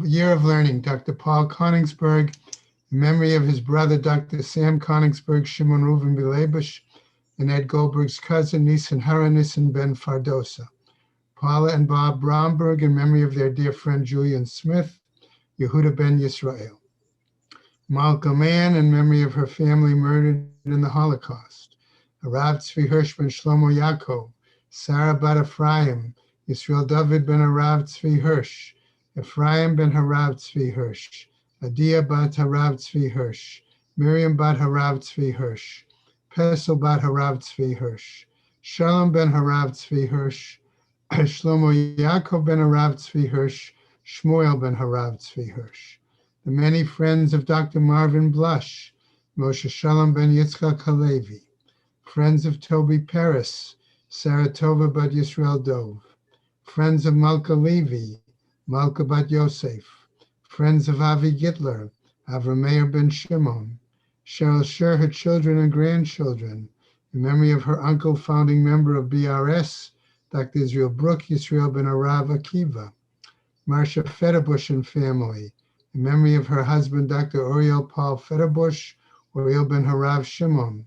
Year of Learning, Dr. Paul Koningsberg, in memory of his brother, Dr. Sam Koningsberg, Shimon Reuven Bilebush, and Ed Goldberg's cousin, Nisan Hara Nisan Ben Fardosa. Paula and Bob Bromberg, in memory of their dear friend Julian Smith, Yehuda Ben Yisrael. Malka Mann, in memory of her family murdered in the Holocaust. Arav Tzvi Hirsch ben Shlomo Yaakov, Sarah bat Ephraim, Yisrael David ben Arav Tzvi Hirsch, Ephraim ben Harav Tzvi Hirsch, Adia bat Harav Tzvi Hirsch, Miriam bat Harav Tzvi Hirsch, Pesel bat Harav Tzvi Hirsch, Shalom ben Harav Tzvi Hirsch, Shlomo Yaakov ben Harav Tzvi Hirsch, Shmuel ben Harav Tzvi Hirsch. The many friends of Dr. Marvin Blush, Moshe Shalom ben Yitzchak Halevi, friends of Toby Paris, Sarah Tova bat Yisrael Dov, friends of Malka Levi, Malka bat Yosef, friends of Avi Gitler, Avram Meir ben Shimon, Cheryl Sher, her children and grandchildren, in memory of her uncle, founding member of BRS, Dr. Israel Brook, Yisrael ben Arav Akiva, Marcia Federbush and family, in memory of her husband, Dr. Oriel Paul Federbush, Oriel ben Harav Shimon,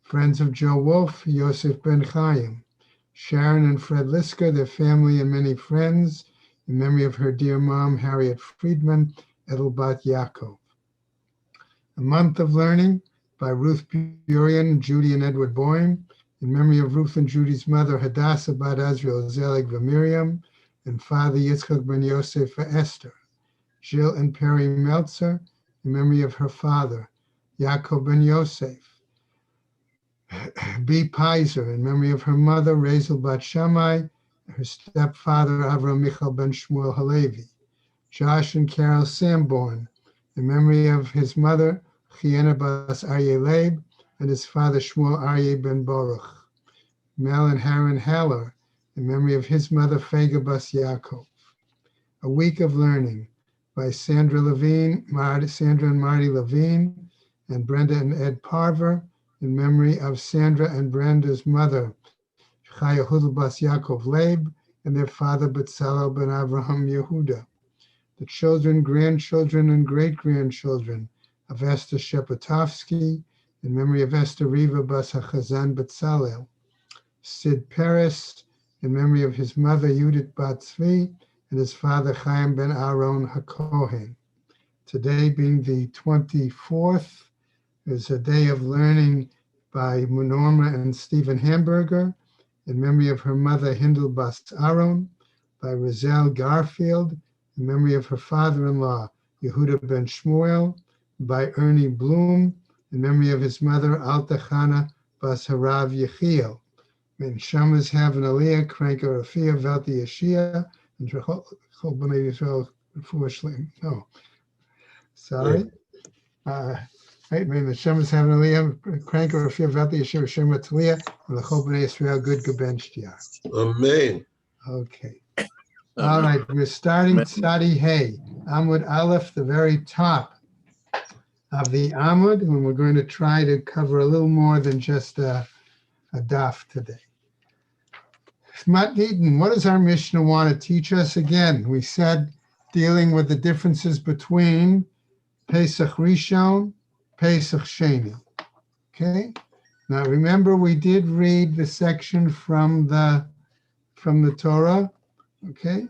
friends of Joe Wolf, Yosef ben Chaim, Sharon and Fred Lisker, their family and many friends, in memory of her dear mom, Harriet Friedman, Edelbat Yaakov. A Month of Learning by Ruth Burian, Judy and Edward Boyne, in memory of Ruth and Judy's mother, Hadassah bat Azriel Zelig Miriam, and father Yitzchak ben Yosef for Esther. Jill and Perry Meltzer, in memory of her father, Yaakov ben Yosef. B. Pizer, in memory of her mother, Razel bat Shammai, her stepfather, Avram Michal ben Shmuel Halevi. Josh and Carol Sanborn, in memory of his mother, Chiena bas Aryeh Leib, and his father, Shmuel Aryeh ben Baruch. Mel and Haran Haller, in memory of his mother, Fega bas Yaakov. A Week of Learning by Sandra and Marty Levine, and Brenda and Ed Parver, in memory of Sandra and Brenda's mother, Chaya Hudel bas Yaakov Leib, and their father, Betzalel ben Avraham Yehuda. The children, grandchildren, and great-grandchildren of Esther Shepatovsky, in memory of Esther Riva bas HaChazan Betzalel. Sid Peres, in memory of his mother, Judith bat Tzvi, and his father, Chaim ben Aaron HaKohen. Today being the 24th, is a day of learning by Norma and Stephen Hamburger, in memory of her mother, Hindel bas Aaron, by Rozelle Garfield, in memory of her father-in-law, Yehuda ben Shmuel, by Ernie Bloom, in memory of his mother, Alta Chana bas Harav Yechiel. When Shamas have an Aliyah, Kranker Afia, Velti Yeshia, and Chol B'nai Yisrael Fushlim. No, sorry. Right, when the Shamas have an Aliyah, Kranker Afia, Velti Yeshia, Shema Talia, and the Chol B'nai Yisrael, good Gebenchtia. Amen. Okay. All right, we're starting Tzadi Hey, Amud Aleph, the very top of the Amud, and we're going to try to cover a little more than just a daf today. Matt Deaton, what does our Mishnah want to teach us? Again, we said dealing with the differences between Pesach Rishon, Pesach Sheni. Okay. Now remember, we did read the section from the Torah. Okay.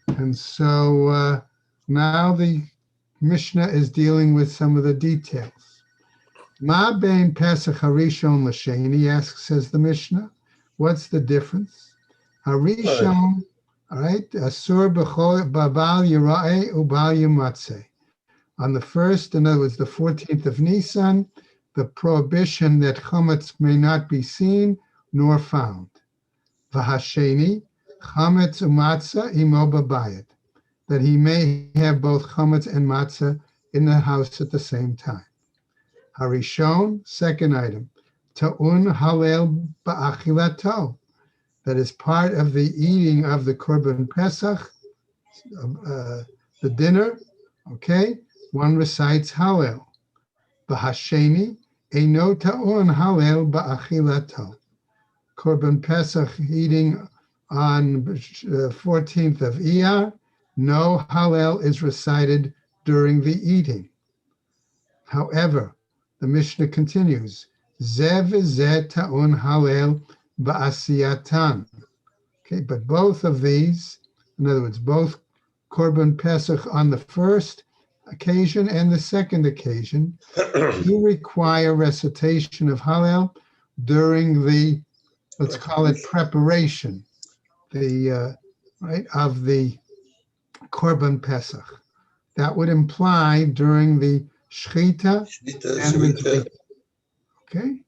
And so now the Mishnah is dealing with some of the details. Ma bein Pesach Harishon l'Sheni, says the Mishnah. What's the difference? Harishon, all right, Asur b'chol babal yira'eh ubal yimatzeh. On the first, in other words, the 14th of Nisan, the prohibition that chametz may not be seen nor found. V'hasheni, chametz umatzah imo babayit, that he may have both chametz and matzah in the house at the same time. Harishon, second item, ta'un halel ba'achilato, that is part of the eating of the Korban Pesach, the dinner, okay? One recites Hallel. B'hasheni, eino ta'un Hallel ba'achilato. Korban Pesach eating on 14th of Iyar, no Hallel is recited during the eating. However, the Mishnah continues, Zeh v'zeh ta'un Hallel ba'asiyatan. Okay, but both of these, in other words, both Korban Pesach on the first occasion and the second occasion, do require recitation of Hallel during the, let's call it preparation, the right of the Korban Pesach. That would imply during the Shechita and the Zrika. Okay.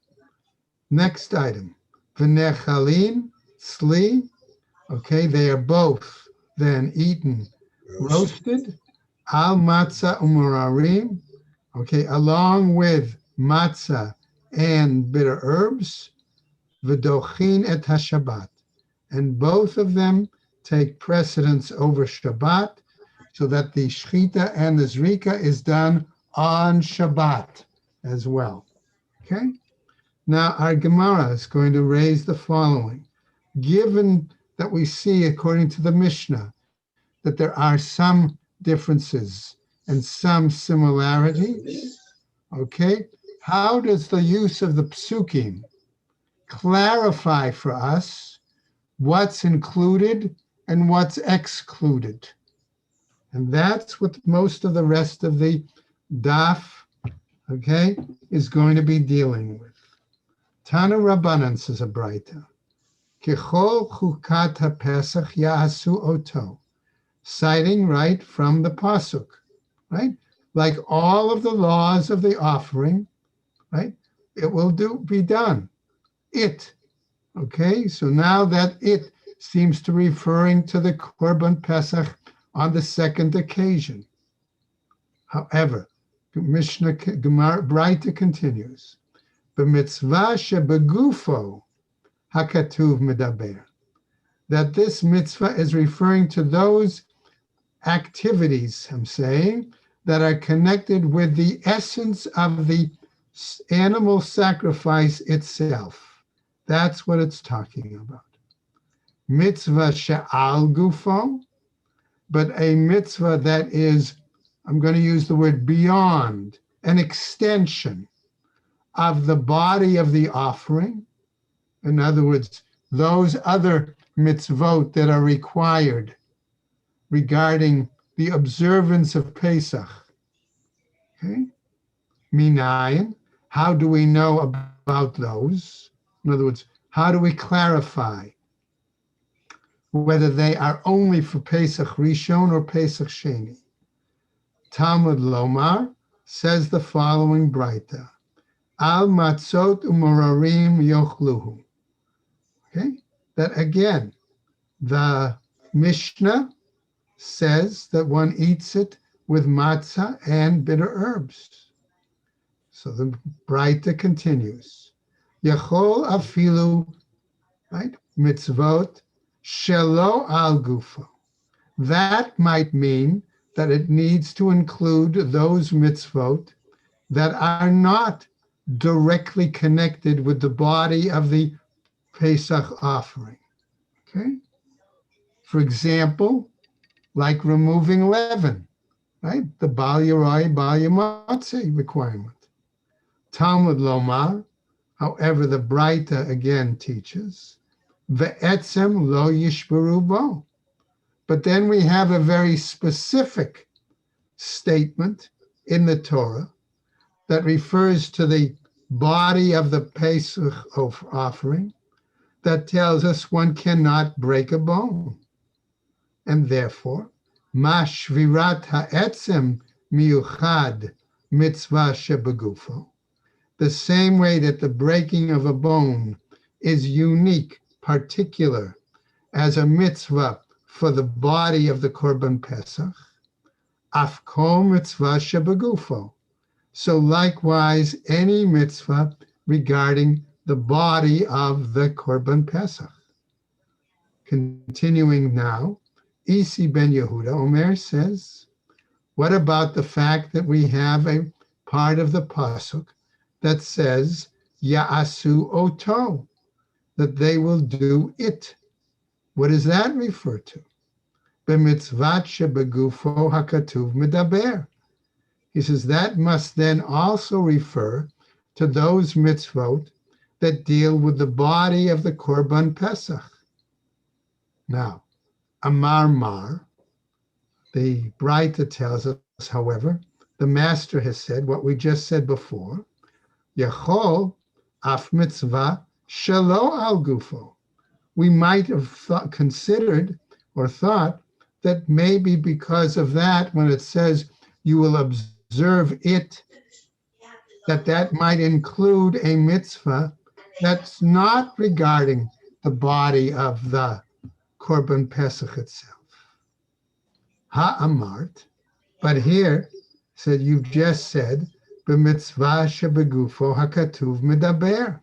Next item, V'nechalin Sli. Okay, they are both then eaten roasted, al matzah umurarim, okay, along with matzah and bitter herbs, v'dochin et haShabbat, and both of them take precedence over Shabbat, so that the Shechita and the Zrika is done on Shabbat as well. Okay, now our Gemara is going to raise the following. Given that we see, according to the Mishnah, that there are some differences and some similarities, okay, how does the use of the psukim clarify for us what's included and what's excluded? And that's what most of the rest of the daf, okay, is going to be dealing with. Tana Rabbanan, says a Braita, Kechol chukat haPesach ya'asu oto, citing right from the pasuk, right? Like all of the laws of the offering, right? It will be done. It, okay? So now that it seems to referring to the Korban Pesach on the second occasion. However, Mishnah Gemara Braita continues, b'mitzvah shebegufo hakatuv medaber, that this mitzvah is referring to those activities, I'm saying, that are connected with the essence of the animal sacrifice itself. That's what it's talking about. Mitzvah she'al gufo, but a mitzvah that is, I'm going to use the word beyond, an extension of the body of the offering. In other words, those other mitzvot that are required regarding the observance of Pesach. Okay? Minayin, how do we know about those? In other words, how do we clarify whether they are only for Pesach Rishon or Pesach Sheni? Talmud Lomar says the following Braita, Al matzot umorarim yochluhu. Okay, that again, the Mishnah says that one eats it with matzah and bitter herbs. So the Braita continues, Yachol afilu, right, mitzvot shelo al gufo. That might mean that it needs to include those mitzvot that are not directly connected with the body of the Pesach offering. Okay? For example, like removing leaven, right? The Bal Yaroi, Bal Yamatzeh requirement. Talmud Lomar, however, the Braita again teaches, Ve'etzem lo yishberu bo. But then we have a very specific statement in the Torah that refers to the body of the Pesach offering that tells us one cannot break a bone. And therefore, ma shvirat ha'etzem miyuchad mitzvah shebegufo, the same way that the breaking of a bone is unique, particular, as a mitzvah for the body of the Korban Pesach, afko mitzvah shebegufo. So likewise, any mitzvah regarding the body of the Korban Pesach. Continuing now, Isi ben Yehuda Omer says, what about the fact that we have a part of the pasuk that says, Ya'asu oto, that they will do it? What does that refer to? b'mitzvat shebegufo hakatuv medaber. He says that must then also refer to those mitzvot that deal with the body of the Korban Pesach. Now, Amar Mar, the Braita tells us, however, the master has said what we just said before, Yachol af mitzvah shelo al gufo. We might have considered or thought that maybe because of that, when it says you will observe it, that might include a mitzvah that's not regarding the body of the Korban Pesach itself. Ha'amart, but here said you've just said b'mitzvah shebegufo hakatuv medaber,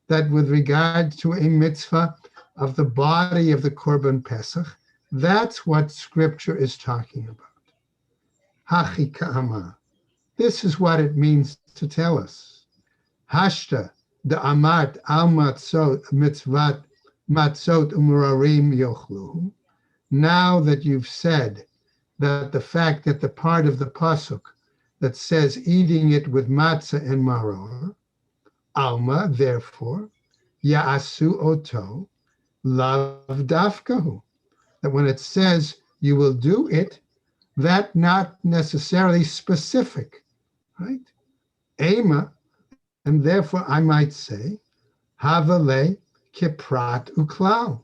that with regard to a mitzvah of the body of the Korban Pesach, that's what Scripture is talking about. Hachi ka'ama. This is what it means to tell us. Hashta de amat al matzot mitzvat matzot umurarim yochlu. Now that you've said that the fact that the part of the pasuk that says eating it with matzah and maror, alma, therefore, ya'asu oto, lav dafkahu, that when it says you will do it, that not necessarily specific, right? Ema, and therefore I might say, havale kiprat uklau,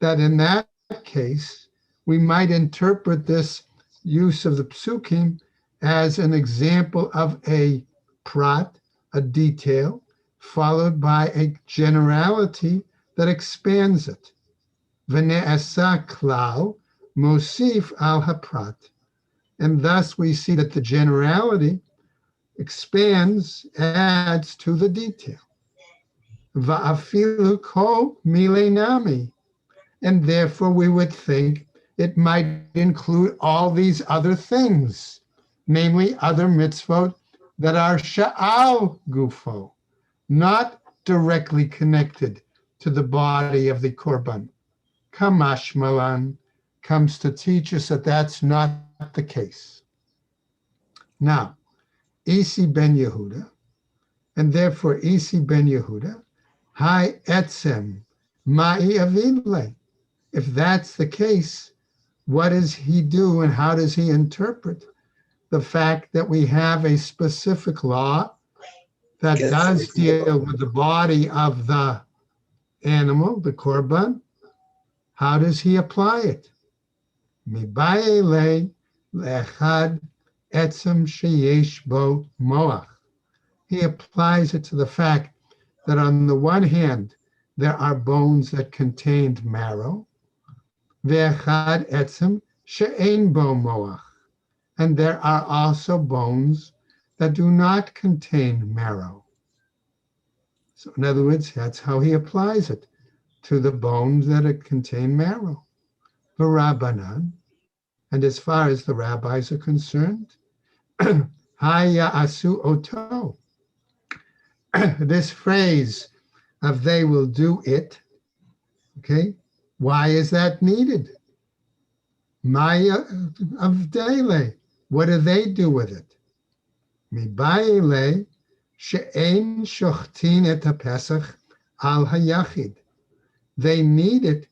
that in that case, we might interpret this use of the psukim as an example of a prat, a detail, followed by a generality that expands it. V'ne'asa klal mosif al haprat. And thus we see that the generality expands, adds to the detail. Va'afilu kol milenami. And therefore we would think it might include all these other things, namely other mitzvot that are sha'al gufo, not directly connected to the body of the korban. Kamash malan comes to teach us that that's not the case. Now, Isi ben Yehuda, and therefore Isi ben Yehuda, hai etzem ma'i avidle. If that's the case, what does he do and how does he interpret the fact that we have a specific law that does deal with the body of the animal, the korban? How does he apply it? Mibayele le'echad etzem sheyesh bo moach. He applies it to the fact that on the one hand, there are bones that contained marrow, ve'echad etzem she'ein bo moach, and there are also bones that do not contain marrow. So in other words, that's how he applies it to the bones that contain marrow. V'rabanan, and as far as the rabbis are concerned, haya asu oto. This phrase of they will do it, okay, why is that needed? Maya of dele, what do they do with it? Mibaile she'ein shochtin et haPesach al hayachid. They need it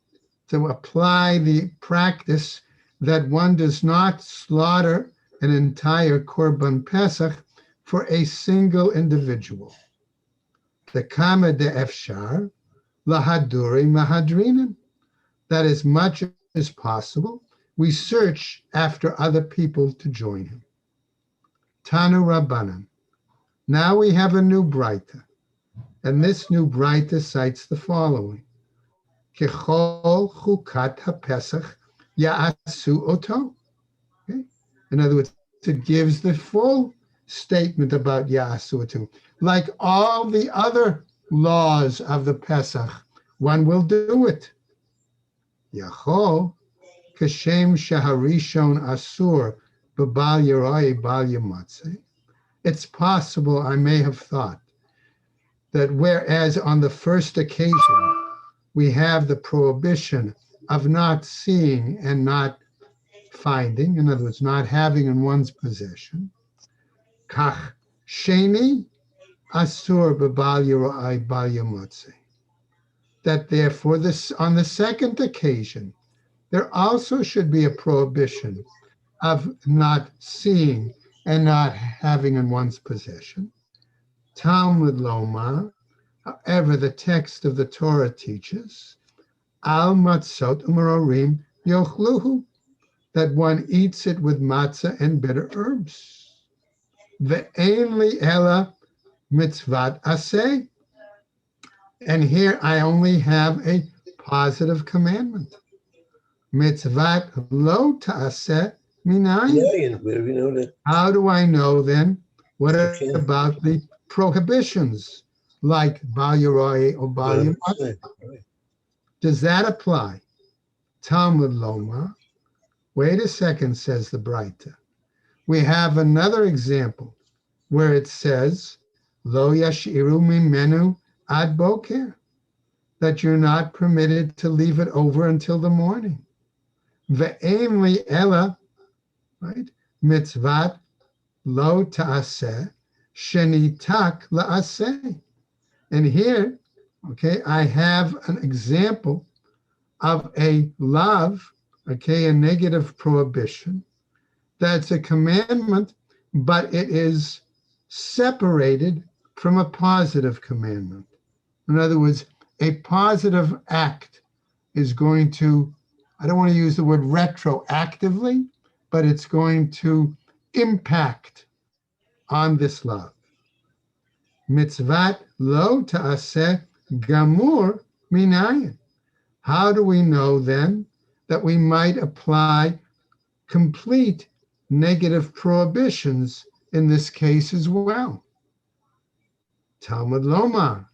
to apply the practice that one does not slaughter an entire Korban Pesach for a single individual. The kama de efshar lahaduri mahadrinan, that as much as possible, we search after other people to join him. Tanu Rabbanan. Now we have a new Braita, and this new Braita cites the following. Kechol chukat haPesach ya'asu oto. Okay? In other words, it gives the full statement about ya'asu oto. Like all the other laws of the Pesach, one will do it. Yachol kashem shaharishon asur b'bal yerai bal yamatzeh. It's possible I may have thought that whereas on the first occasion we have the prohibition of not seeing and not finding, in other words, not having in one's possession, kach sheni asur b'bal yirai bal yamotze. That therefore, this on the second occasion, there also should be a prohibition of not seeing and not having in one's possession. Talmud Loma, however, the text of the Torah teaches, al matzot umarorim yochluhu, that one eats it with matzah and bitter herbs. Ve'ein li ela mitzvat aseh, and here I only have a positive commandment. Mitzvat lo ta'aseh minayin. Where do we know that? How do I know then? What Okay. about the prohibitions like Bal Yoroi or Bal Yamot? Right. Does that apply? Talmud Loma. Wait a second, says the Braita. We have another example where it says, Lo yashiru mimenu ad boker, that you're not permitted to leave it over until the morning. Ve'em li ela, right? Mitzvat lo ta'aseh shenitak la'aseh. And here, okay, I have an example of a lav, okay, a negative prohibition. That's a commandment, but it is separated from a positive commandment. In other words, a positive act is going to, I don't want to use the word retroactively, but it's going to impact on this love. Mitzvat lo ta'aseh gamur minayin. How do we know then that we might apply complete negative prohibitions in this case as well? Talmud Lomar.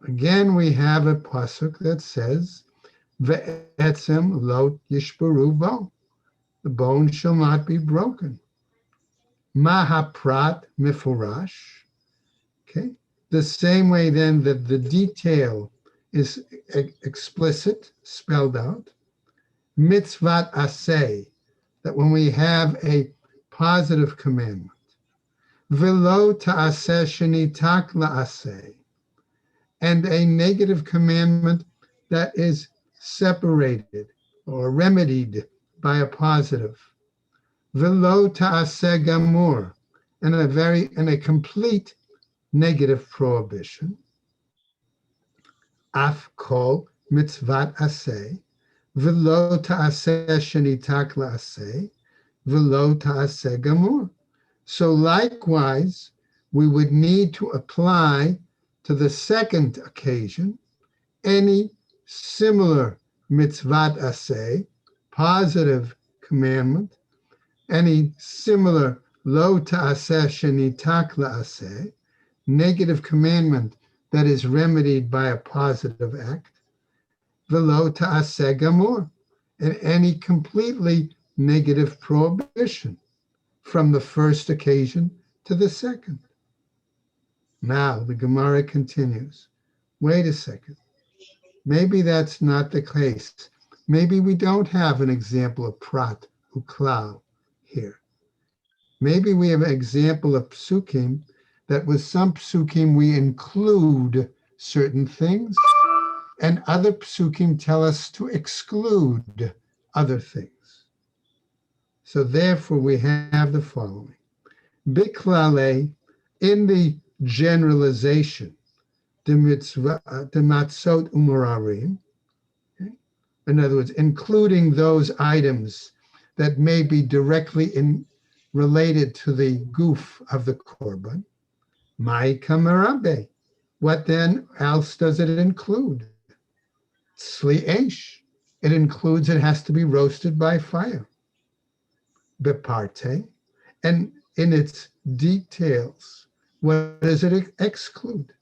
Again, we have a pasuk that says, Ve'etzem lo yishbaru bo. The bone shall not be broken. Mahaprat mifurash. Okay. The same way then that the detail is explicit, spelled out. Mitzvat aseh, that when we have a positive commandment, velo ta'aseh shenitak la'aseh, and a negative commandment that is separated or remedied by a positive, velo ta'aseh gamur, and a complete negative prohibition, af kol mitzvat aseh, velo ta'aseh shenitak la'aseh, velo ta'aseh gamur. So likewise, we would need to apply to the second occasion any similar mitzvat aseh, positive commandment, any similar lo ta'aseh shenitak la'aseh, negative commandment that is remedied by a positive act, velo ta'aseh gamur, and any completely negative prohibition from the first occasion to the second. Now the Gemara continues. Wait a second. Maybe that's not the case. Maybe we don't have an example of prat uklau here. Maybe we have an example of psukim that with some psukim we include certain things, and other psukim tell us to exclude other things. So therefore we have the following. Biklale, in the generalization, the matzot umararim, okay? In other words, including those items that may be directly related to the goof of the korban, mai kamarabe. What then else does it include? Tzli esh. It includes it has to be roasted by fire. Beparte. And in its details, what does it exclude?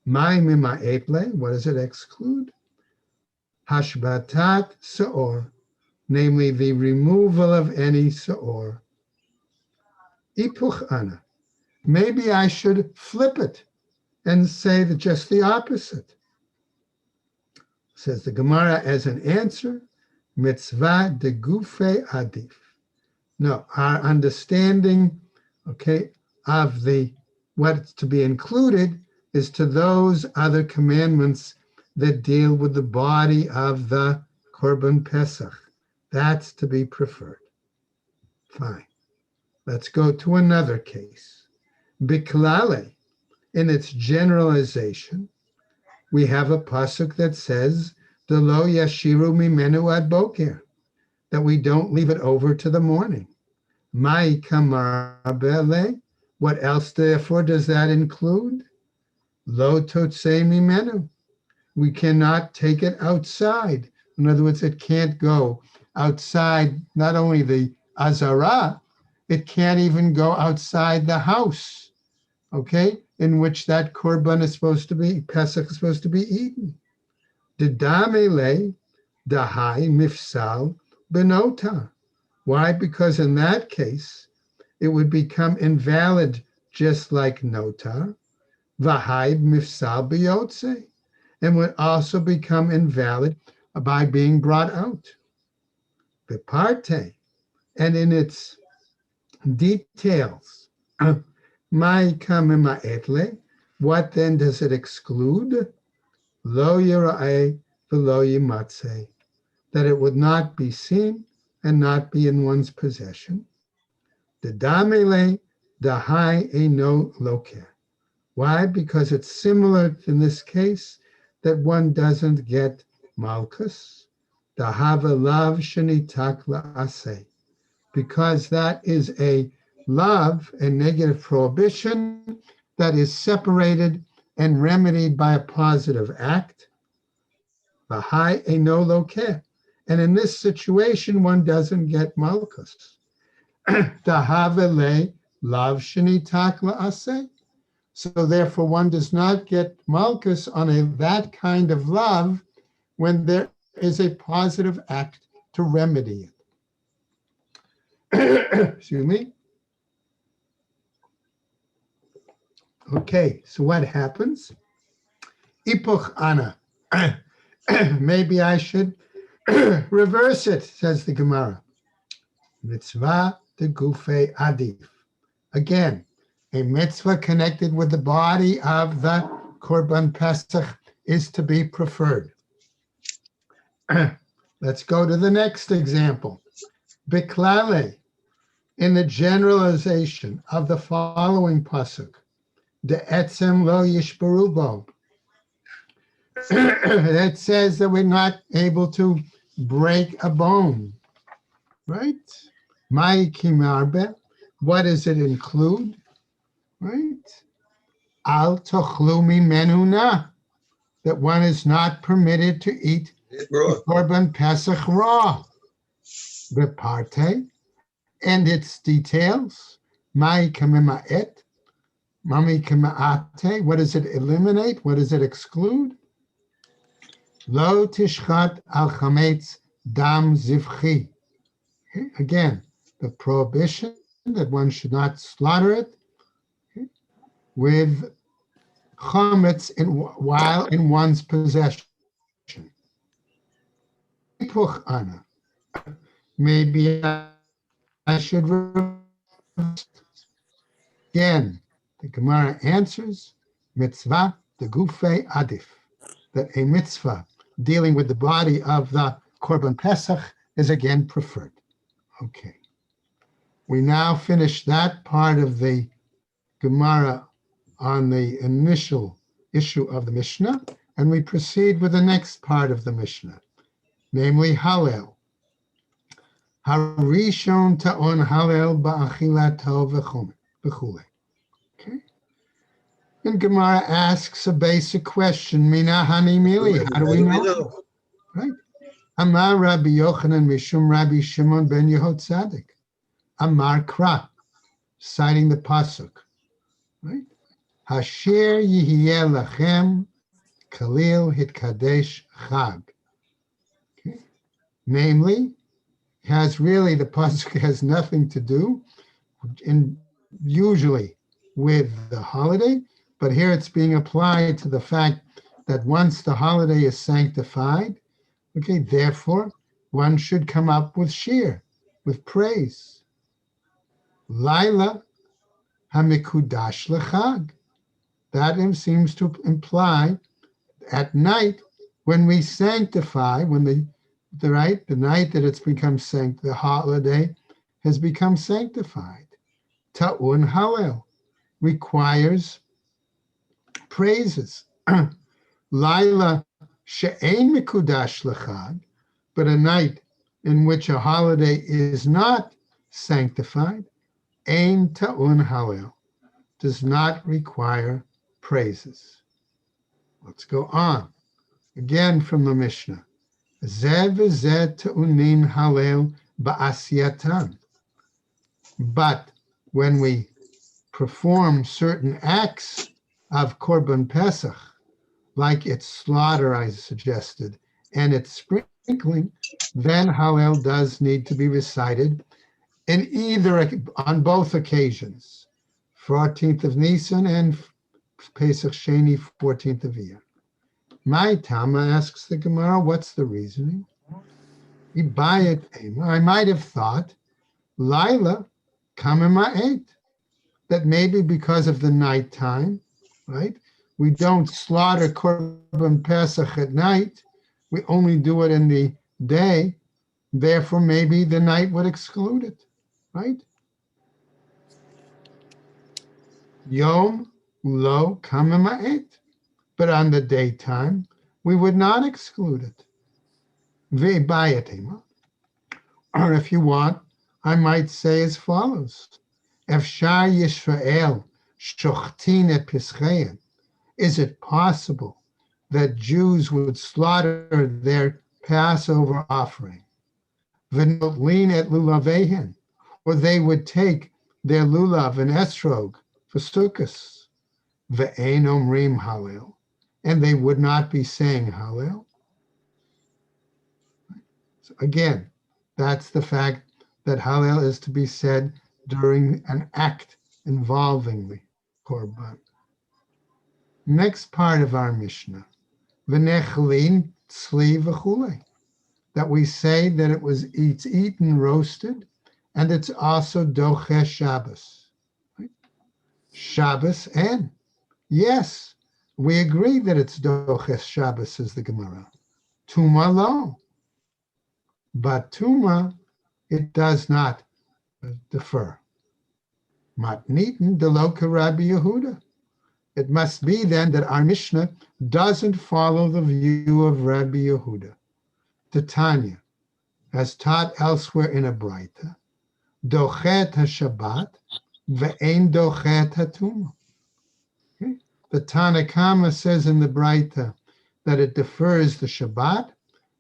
Mai mima eple. What does it exclude? Hashbatat seor, namely the removal of any seor. Ipuch ana. Maybe I should flip it and say that just the opposite. Says the Gemara as an answer, Mitzvah de gufe adif. No, our understanding, okay, of the what's to be included is to those other commandments that deal with the body of the Korban Pesach. That's to be preferred. Fine. Let's go to another case. Biklale, in its generalization, we have a pasuk that says, "Delo yashiru mimenu ad boker," that we don't leave it over to the morning. Mai kamar bele. What else, therefore, does that include? Lo totsei mimenu. We cannot take it outside. In other words, it can't go outside not only the azara, it can't even go outside the house, okay, in which that korban is supposed to be, Pesach is supposed to be eaten. Didamele dahai mifsal benota. Why? Because in that case, it would become invalid just like nota, vahai mifsal biyotze, and would also become invalid by being brought out. Biparte, and in its details, mai kamima etle, what then does it exclude? Lo yira'eh v'lo yimatze, that it would not be seen and not be in one's possession. Dedamele dahai eino loker. Why? Because it's similar in this case that one doesn't get malchus. Dahava lav shenitak la'aseh. Because that is a lav, a negative prohibition that is separated and remedied by a positive act. Bahai eino loker. And in this situation, one doesn't get malchus. Dahavele lav shenitak la'aseh. So therefore, one does not get malchus on that kind of love when there is a positive act to remedy it. Excuse me. Okay, so what happens? Ipuch ana. Maybe I should reverse it, says the Gemara. Mitzvah de gufe adif. Again, a mitzvah connected with the body of the Korban Pesach is to be preferred. Let's go to the next example. Biklale, in the generalization of the following pasuk, de etzem lo yishbarubo. That says that we're not able to break a bone, right? Mai kimarbe, what does it include? Right? Al tochlu mimenu na, that one is not permitted to eat Korban Pesach raw. Beparte, and its details. Mai kamima'et, mami kama'ate, what does it eliminate? What does it exclude? Lo tishchat al chametz dam zivchi. Okay? Again, the prohibition that one should not slaughter it, okay, with chametz while in one's possession. Maybe I should reverse. Again, the Gemara answers, mitzvah de gufe adif, that a mitzvah dealing with the body of the Korban Pesach is again preferred. Okay. We now finish that part of the Gemara on the initial issue of the Mishnah, and we proceed with the next part of the Mishnah, namely Hallel. Harishon ta'on Hallel ba'achilato v'chule. Okay. And Gemara asks a basic question, Mina hani mili, how do we know? Right? Amar Rabbi Yochanan Mishum Rabbi Shimon ben Yehotzadik. Amar Kra, citing the pasuk, right? Hasher yihiyeh lachem kalil hitkadesh chag. Okay. Namely, the pasuk has nothing to do usually with the holiday, but here it's being applied to the fact that once the holiday is sanctified, okay, therefore, one should come up with shir, with praise. Laila hamikudash lechag. That seems to imply at night when we sanctify, when the night that it's become the holiday has become sanctified. Ta'un halel requires praises. Laila she'ein mikudash lechag, but a night in which a holiday is not sanctified, ein ta'un halel, does not require praises. Let's go on. Again from the Mishnah. Zeh v'zeh ta'unin halel ba'asiyatan. But when we perform certain acts of Korban Pesach, like its slaughter, I suggested, and its sprinkling, then Hallel does need to be recited on both occasions, 14th of Nisan and Pesach Sheni, 14th of Iyar. My Tama asks the Gemara, what's the reasoning? I might have thought, Laila Kamima'et, that maybe because of the nighttime, right? We don't slaughter Korban Pesach at night. We only do it in the day. Therefore, maybe the night would exclude it, right? Yom lo kamima'et. But on the daytime, we would not exclude it. Ve'bayatema. Or if you want, I might say as follows. Efshar Yisrael shochtin et pischein. Is it possible that Jews would slaughter their Passover offering? V'notlin et lulavehen. Or they would take their lulav and esrog for sukkahs. Ve'ein omrim halel. And they would not be saying Hallel. So again, that's the fact that Hallel is to be said during an act involving the Korban. Next part of our Mishnah, V'nechlin tzli v'chulei, that we say that it's eaten roasted, and it's also doche Shabbos. Right? Shabbos and, yes, we agree that it's Doches Shabbos, says the Gemara. Tuma lo. But Tuma, it does not defer. Matnitin deloka Rabbi Yehuda. It must be then that our Mishnah doesn't follow the view of Rabbi Yehuda. Tanya, as taught elsewhere in a Braita, Dochet HaShabbat ve'ein Dochet HaTuma. Okay? The Tanakama says in the Braita that it defers the Shabbat,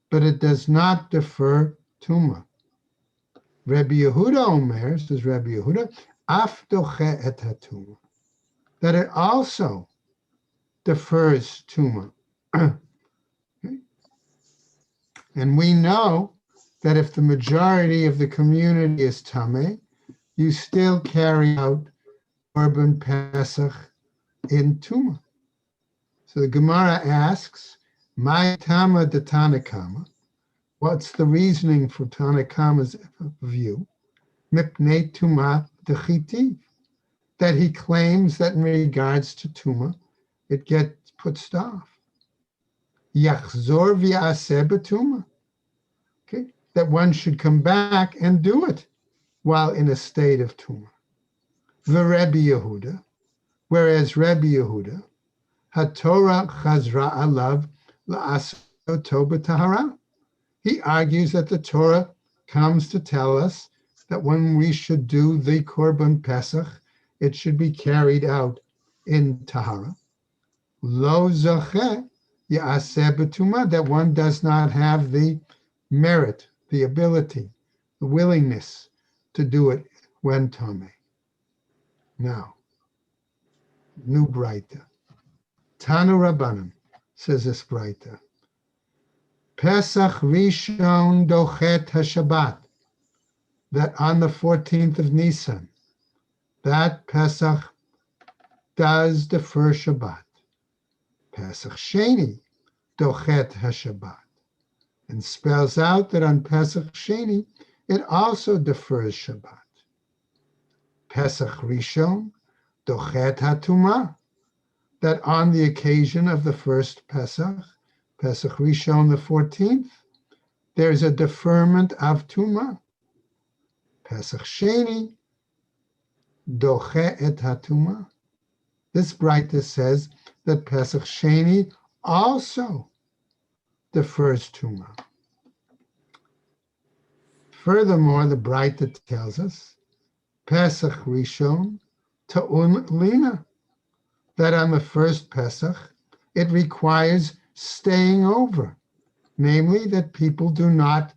but it does not defer Tuma. Rabbi Yehuda Omer, says Rabbi Yehuda, Af doche et hatuma, that it also defers Tuma. Okay? And we know that if the majority of the community is Tameh, you still carry out Korban Pesach in Tuma. So the Gemara asks, my Tama de Tanakama, what's the reasoning for Tanakama's view? Mipnei Tuma de Chitiv, that he claims that in regards to Tuma, it gets put off. Yachzor v'yaseh b'Tuma, okay, that one should come back and do it while in a state of Tuma. V'Rebbe Yehuda, whereas Rebbe Yehuda, HaTorah chazra alav la'asoto b'tahara. He argues that the Torah comes to tell us that when we should do the Korban Pesach, it should be carried out in Tahara. Lo zocheh ya'aseh b'tumah, that one does not have the merit, the ability, the willingness to do it when Tameh. Now, new Braita. Tanu Rabbanim, says this Braita. Pesach Rishon Dochet HaShabbat, that on the 14th of Nisan, that Pesach does defer Shabbat. Pesach Sheni Dochet HaShabbat. and spells out that on Pesach Sheni, it also defers Shabbat. Pesach Rishon dochet hatumah, that on the occasion of the first Pesach, Pesach Rishon the 14th, there's a deferment of Tumah. Pesach Sheni doche et hatumah. This Braita says that Pesach Sheni also defers Tumah. Furthermore, the Braita tells us, Pesach Rishon ta'un lina, that on the first Pesach, it requires staying over. Namely, that people do not,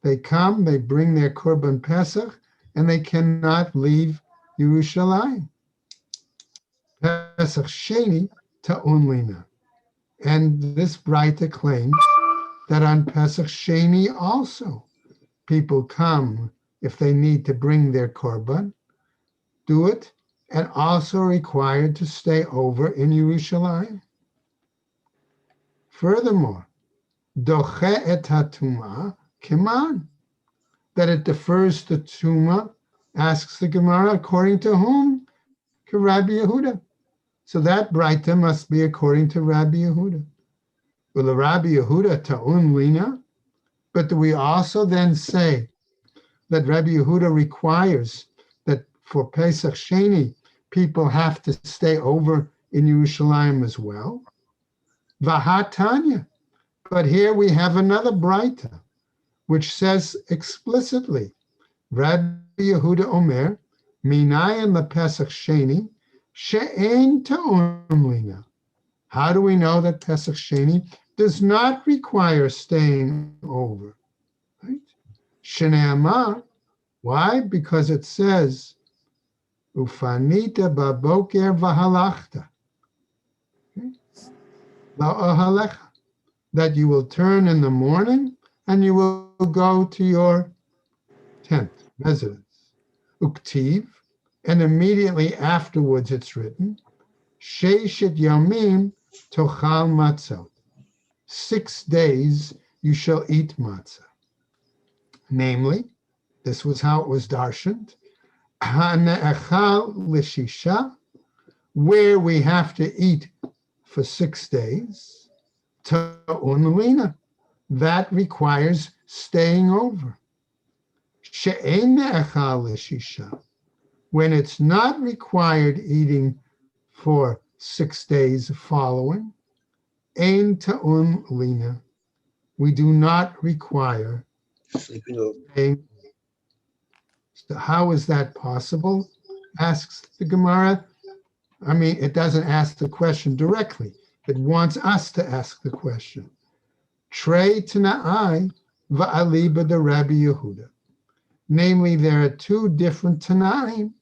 they come, they bring their Korban Pesach, and they cannot leave Yerushalayim. Pesach Sheni ta'un lina. And this Braita claims that on Pesach Sheni also, people come if they need to bring their Korban, do it, and also required to stay over in Yerushalayim. Furthermore, doche et hatumah kiman, that it defers the tumah, asks the Gemara, according to whom? To Rabbi Yehuda. So that Braita must be according to Rabbi Yehuda. Well, Rabbi Yehuda ta'un lina, but do we also then say that Rabbi Yehuda requires that for Pesach Sheni, people have to stay over in Yerushalayim as well? Vahatanya. But here we have another Braita, which says explicitly, Rabbi Yehuda Omer, minayin lePesach Sheni, she'ein ta'un lina. How do we know that Pesach Sheni does not require staying over? Right? Shene'amar. Why? Because it says, Ufanita baboker v'halachta. La'ahalecha. That you will turn in the morning and you will go to your tent, residence. Uktiv. And immediately afterwards it's written, Sheishet yamim tochal matzot. 6 days you shall eat matzah. Namely, this was how it was darshaned, Hane'echal l'shisha, where we have to eat for 6 days, ta'un lina, that requires staying over. She'ein ne'echal l'shisha, when it's not required eating for 6 days following, ein ta'un lina, we do not require staying. So how is that possible? Asks the Gemara. I mean, it doesn't ask the question directly. It wants us to ask the question. Trei Tanai va'aliba de Rabbi Yehuda. Namely, there are two different Tanaim,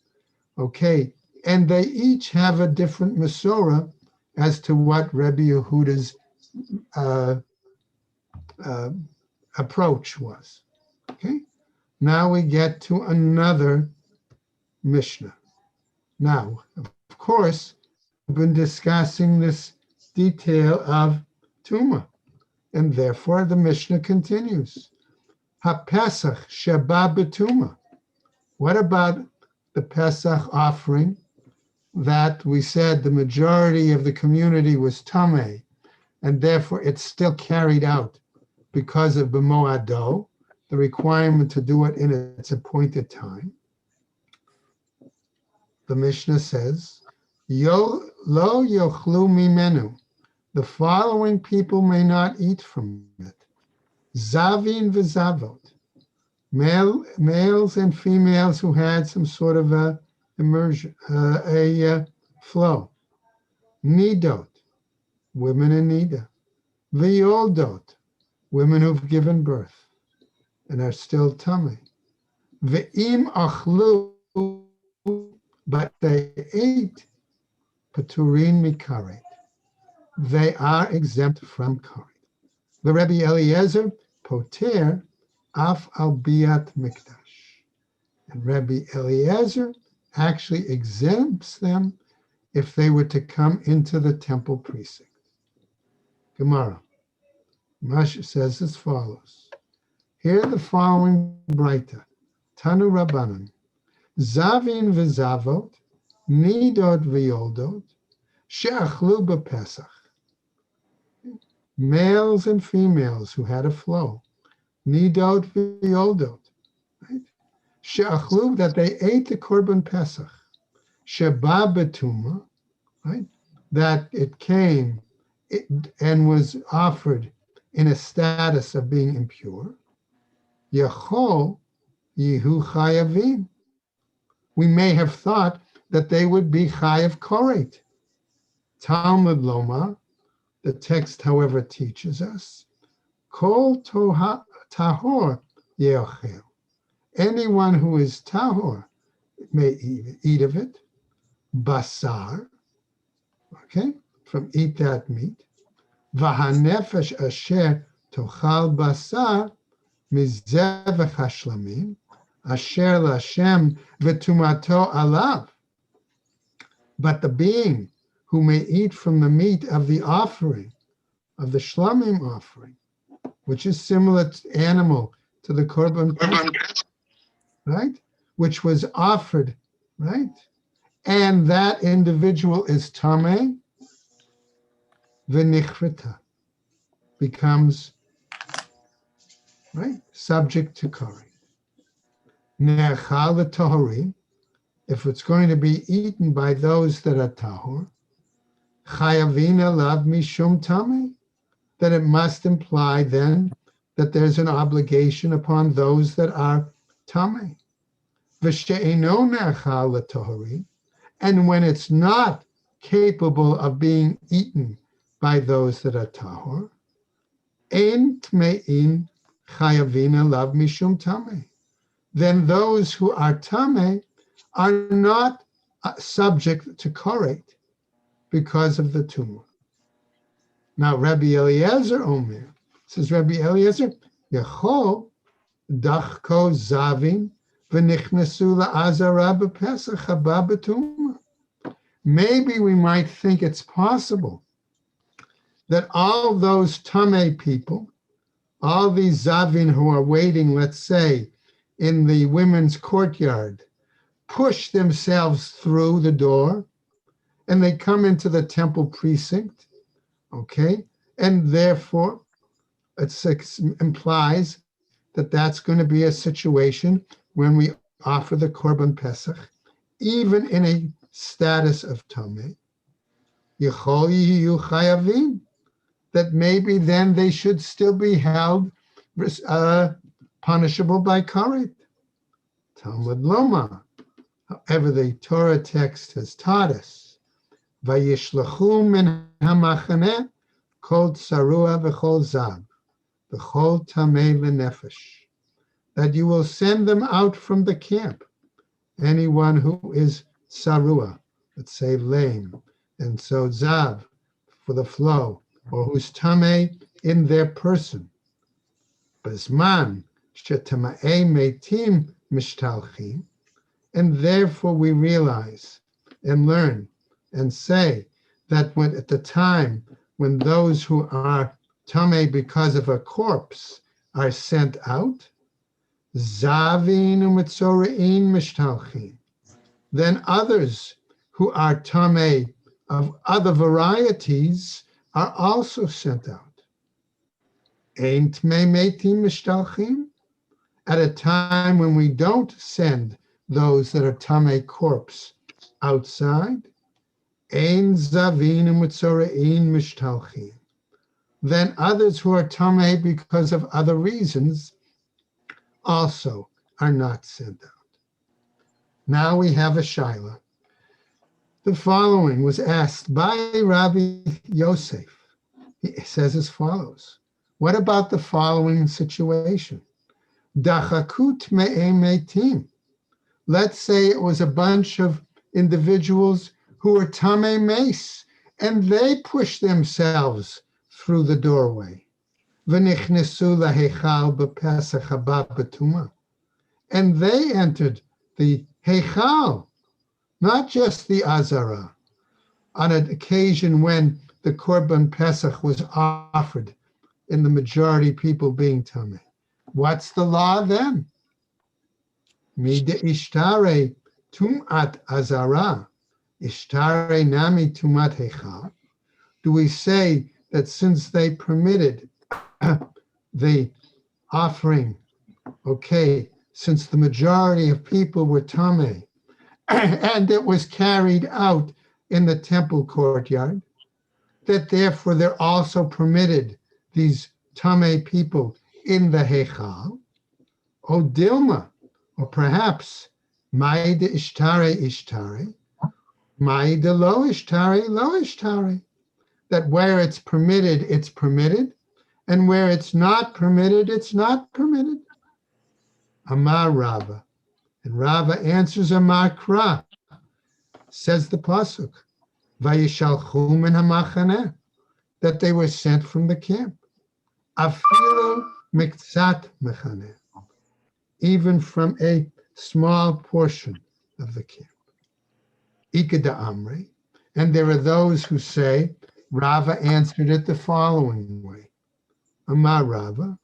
okay, and they each have a different Masorah as to what Rabbi Yehuda's approach was, okay? Now we get to another Mishnah. Now, of course, we've been discussing this detail of Tumah, and therefore the Mishnah continues. HaPesach Sheba B'Tumah. What about the Pesach offering that we said the majority of the community was Tameh, and therefore it's still carried out because of B'Moado, the requirement to do it in its appointed time? The Mishnah says, Lo yochlu mimenu, the following people may not eat from it. Zavin v'zavot, males and females who had some sort of a immersion, flow. Nidot, women in nida. V'yoldot, women who've given birth and are still tummy. Ve'im achlu, but they ate, paturin mikaret, they are exempt from karet. The Rebbe Eliezer poter af al biat mikdash, and Rebbe Eliezer actually exempts them if they were to come into the temple precinct. Gemara. Rashi says as follows. Here the following Braita. Tanu Rabbanan. Zavin v'zavot, nidot v'yoldot, she'achlu b'Pesach. Males and females who had a flow. Nidot v'yoldot. Right? She'achlu, that they ate the Korban Pesach. Sheba betuma, right? That it came and was offered in a status of being impure. Yachol yihu chayavim. We may have thought that they would be chayav koret. Talmud loma, the text, however, teaches us, kol tahor yeochel. Anyone who is tahor may eat of it. Basar, okay, from eat that meat. Vahanefesh asher tochal basar mizevach hashlamim asher l'Hashem v'tumato alav. But the being who may eat from the meat of the offering, of the shlamim offering, which is similar to animal to the korban, right, which was offered, right, and that individual is tameh, v'nichrita, becomes, right, subject to kari. Ne'achal v'tohori, if it's going to be eaten by those that are tahor, chayavin alav mishum tameh, then it must imply then that there's an obligation upon those that are tameh. V'she'eno ne'achal v'tohori, and when it's not capable of being eaten by those that are tahor, ein tme'in chayavin alav mishum tameh, then those who are tameh are not subject to koret because of the tumor. Now, Rabbi Eliezer Omer, says Rabbi Eliezer, Yechol dachko zavin v'nichnesu la'azara b'Pesach haba b'tumah. Maybe we might think it's possible that all those tameh people, all these zavin who are waiting, let's say, in the women's courtyard, push themselves through the door and they come into the temple precinct, okay? And therefore, it implies that that's going to be a situation when we offer the Korban Pesach, even in a status of Tameh, Yechol yihu chayavim, that maybe then they should still be held punishable by karet. Talmud loma. However, the Torah text has taught us, Vayishlachu min hamachaneh kol tsarua v'chol zab v'chol tameh v'nefesh, that you will send them out from the camp, anyone who is sarua, let's say lame, and so zab for the flow, or who's tameh in their person. Bazman shetama'ei meitim mishtalchim, and therefore we realize and learn and say that when at the time when those who are tameh because of a corpse are sent out, zavin u'mitzorein mishtalchim, then others who are tameh of other varieties are also sent out. Ein tmei meitim mishtalchim, at a time when we don't send those that are tameh corpse outside, ein zavin u'mitzorein mishtalchim, then others who are tameh because of other reasons also are not sent out. Now we have a shaila. The following was asked by Rabbi Yosef. He says as follows: what about the following situation? Dachakut me'em meitim. Let's say it was a bunch of individuals who were tamei meis, and they pushed themselves through the doorway. V'nichnesu laheichal b'Pesach haba b'tumah, and they entered the heichal, not just the azara, on an occasion when the Korban Pesach was offered in the majority people being tamei. What's the law then? Mida ishtare tumat azara, ishtare nami tumat hechal. Do we say that since they permitted the offering, okay, since the majority of people were tamei, and it was carried out in the temple courtyard, that therefore they're also permitted, these tamei people, in the hechal? O Dilma, or perhaps Maida ishtare ishtare, Maida lo ishtare, that where it's permitted, and where it's not permitted, it's not permitted. Amar Rava, and Rava answers Amar Kra, says the pasuk, Vayishalchu min hamachaneh, that they were sent from the camp. Afilu miktzat mechaneh, even from a small portion of the camp. Ikeda Amri, and there are those who say Rava answered it the following way. Amar Rava,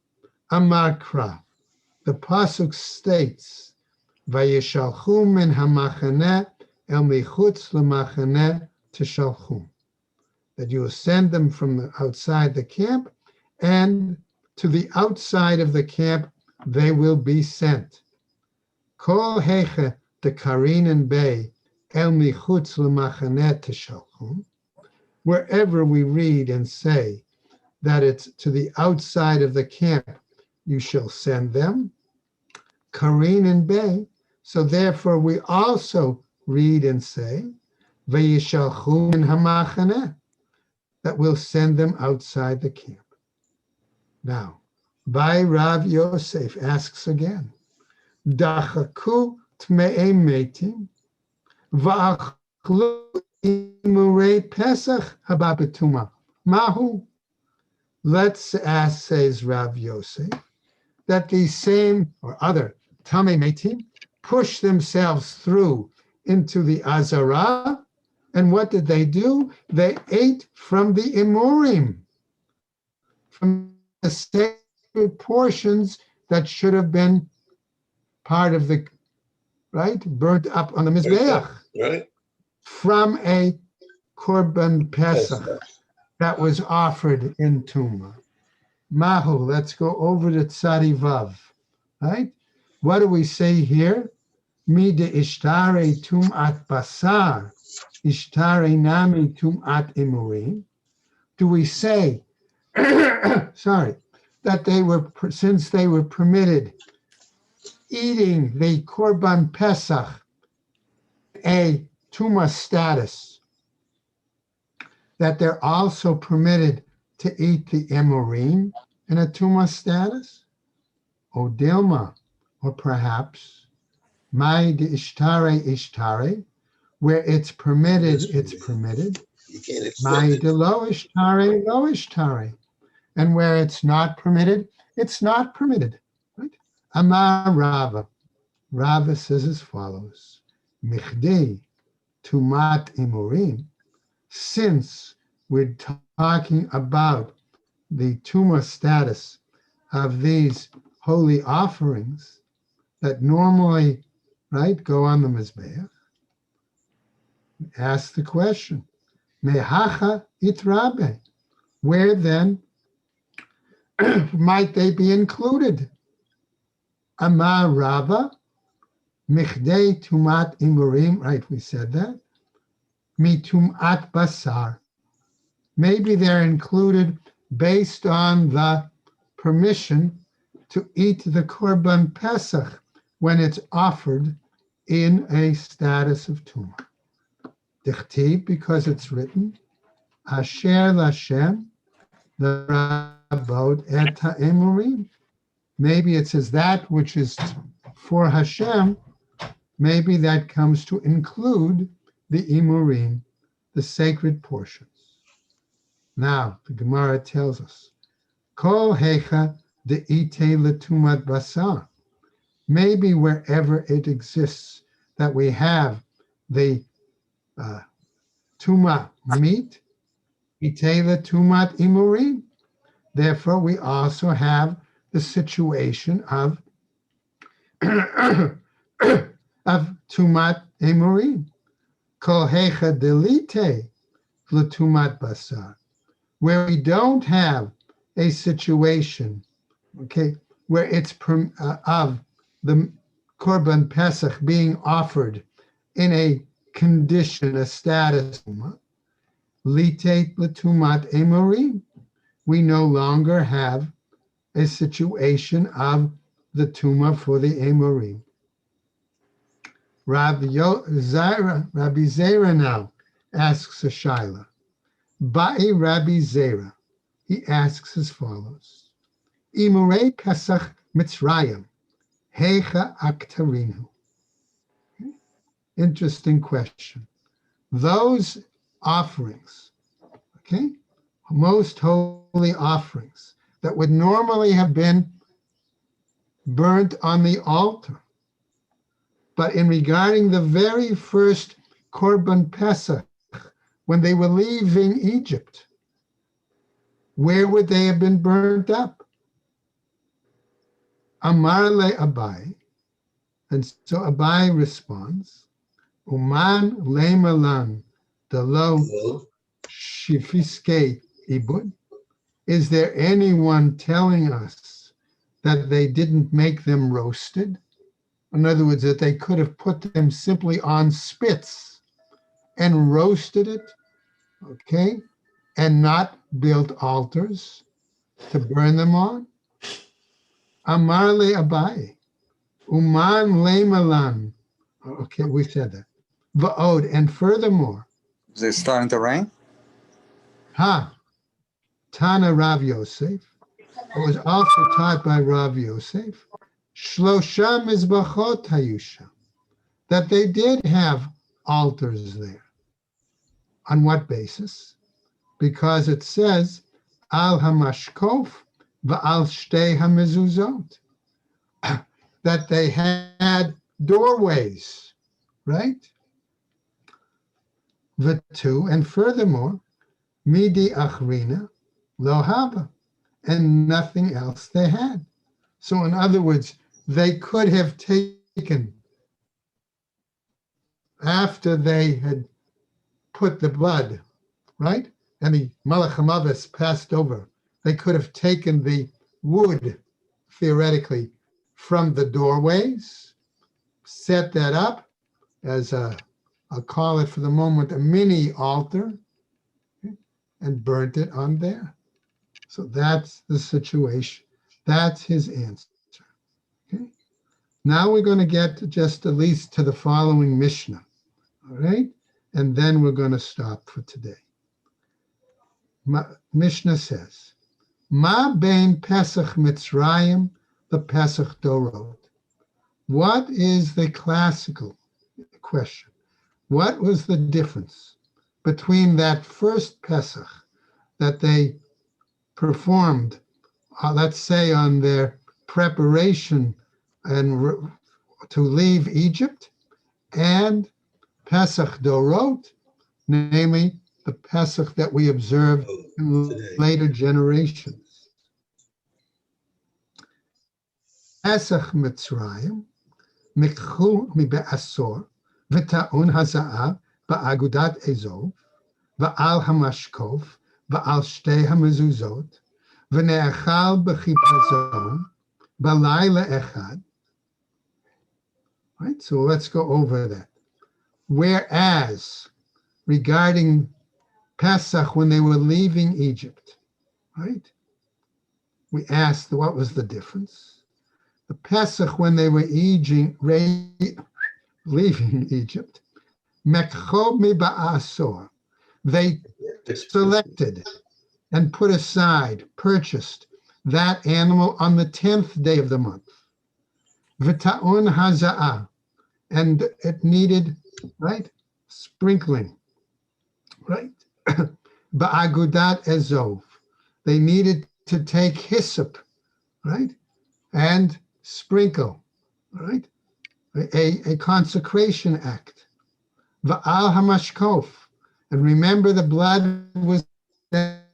Amar Kra. The pasuk states, Vayishalchu min hamachaneh el michutz lemachaneh tishalchum, that you will send them from outside the camp, and to the outside of the camp they will be sent. Kol heche de karinen bay el michutz lemachaneh tishalchum, wherever we read and say that it's to the outside of the camp you shall send them, karinen bay, so therefore we also read and say, Vayishalchu min hamachaneh, that will send them outside the camp. Now, Bai Rav Yosef asks again, Dachaku tmei metim va'achlu imurei Pesach haba betuma. Mahu. Let's ask, says Rav Yosef, that these same or other tamei metim push themselves through into the Azara, and what did they do? They ate from the Imurim, from the sacred portions that should have been part of the, right, burnt up on the Mizbeach, right? From a Korban Pesach that was offered in Tuma. Mahu, let's go over to Tzadi Vav, right? What do we say here? Mida ishtare tumat basar, ishtare nami tumat imurim. Do we say, sorry, that they were, since they were permitted eating the Korban Pesach, a Tuma status, that they're also permitted to eat the Emurim in a Tuma status? O Dilma, or perhaps, Mai de ishtare, where it's permitted, it's permitted. Mai de lo ishtare, and where it's not permitted, it's not permitted. Right? Amar Rava. Rava says as follows: Michdei tumat imurim. Since we're talking about the tuma status of these holy offerings that normally, right, go on the Mizbeach, ask the question, Mehacha itrabe, where then might they be included? Amar Rava, Michdei tumat imurim, right, we said that. Mi tumat basar. Maybe they're included based on the permission to eat the Korban Pesach when it's offered in a status of Tumah. Dichtib, because it's written, Asher Lashem, the Rabot et ha'emurim. Maybe it says that which is for Hashem, maybe that comes to include the Imurim, the sacred portions. Now, the Gemara tells us, Kol hecha de ite letumat basar. Maybe wherever it exists that we have the tuma meat, ite letumat imurim, Therefore, we also have the situation of tumat emurim, kol hecha delite l'tumat basar, where we don't have a situation, okay, where it's of the korban pesach being offered in a condition, a status, lite l'tumat emurim, we no longer have a situation of the tuma for the emurim. Rabbi Zera now asks a shaila. Ba'i Rabbi Zera, he asks as follows: Imurei Pesach Mitzrayim, Hecha Aktarinu. Interesting question. Those offerings, okay, most holy offerings that would normally have been burnt on the altar, but in regarding the very first Korban Pesach, when they were leaving Egypt, where would they have been burnt up? Amar le Abai, and so Abai responds, Uman le malan delo shifiske ibud. Is there anyone telling us that they didn't make them roasted? In other words, that they could have put them simply on spits and roasted it, okay, and not built altars to burn them on? Amar le Abai, Uman le malan. Okay, we said that. Va'od, and furthermore. Is it starting to rain? Tana Rav Yosef. It was also taught by Rav Yosef. Shlosha mizbachot hayusha. That they did have altars there. On what basis? Because it says, Al hamashkof va'al shtei hamezuzot. That they had doorways, right? The two, and furthermore, midi achrina lo haba, and nothing else they had. So in other words, they could have taken, after they had put the blood, right, and the Malach HaMavis passed over, they could have taken the wood, theoretically, from the doorways, set that up as I'll call it for the moment, a mini altar, okay, and burnt it on there. So that's the situation. That's his answer. Okay. Now we're going to get just at least to the following Mishnah. All right. And then we're going to stop for today. Mishnah says, Ma bein Pesach Mitzrayim the Pesach Dorot. What is the classical question? What was the difference between that first Pesach that they performed, let's say, on their preparation and to leave Egypt, and Pesach Dorot, namely the Pesach that we observe in later generations? Pesach Mitzrayim, Mikhu Mibe'asor, V'ta'un haza'av ba'agudat ezov, va'al hamashkov, va'al shtei hamezuzot, v'ne'echal b'chipazon, b'layla echad. Right, so let's go over that. Whereas, regarding Pesach, when they were leaving Egypt, right, we asked what was the difference. The Pesach, when they were leaving Egypt, they selected and put aside, purchased that animal on the 10th day of the month. V'ta'un haza'ah, and it needed, right, sprinkling, right? Ba'agudat ezov, they needed to take hyssop, right, and sprinkle, right? A consecration act. Va'al hamashkof, and remember the blood was then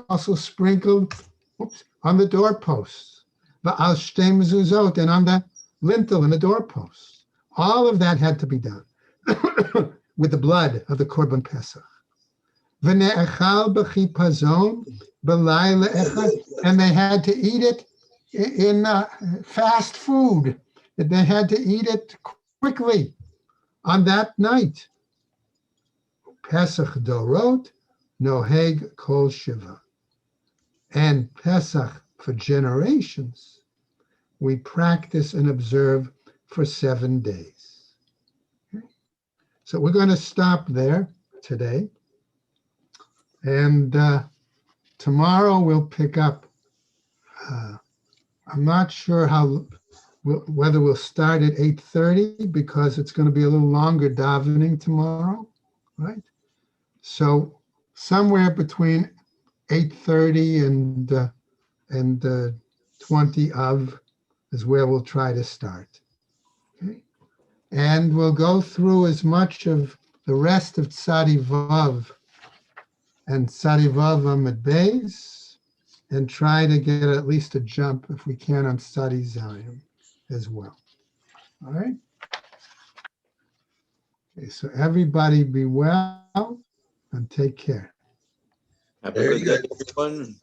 also sprinkled on the doorposts, va'al shtei mezuzot, and on the lintel and the doorposts. All of that had to be done with the blood of the Korban Pesach. V'ne'echal b'chipazon b'layla echad, and they had to eat it in fast food. They had to eat it quickly on that night. Pesach dorot noheg kol shiva. And Pesach for generations, we practice and observe for 7 days. Okay? So we're going to stop there today. And tomorrow we'll pick up. I'm not sure whether we'll start at 8:30 because it's going to be a little longer davening tomorrow, right? So somewhere between 8:30 and 20 of is where we'll try to start. Okay, and we'll go through as much of the rest of Tzadi Vav and Tzadi Vav Amud Beis, and try to get at least a jump if we can on Tzadi Zayin as well. All right. Okay, so everybody be well and take care. Have a good day, everyone.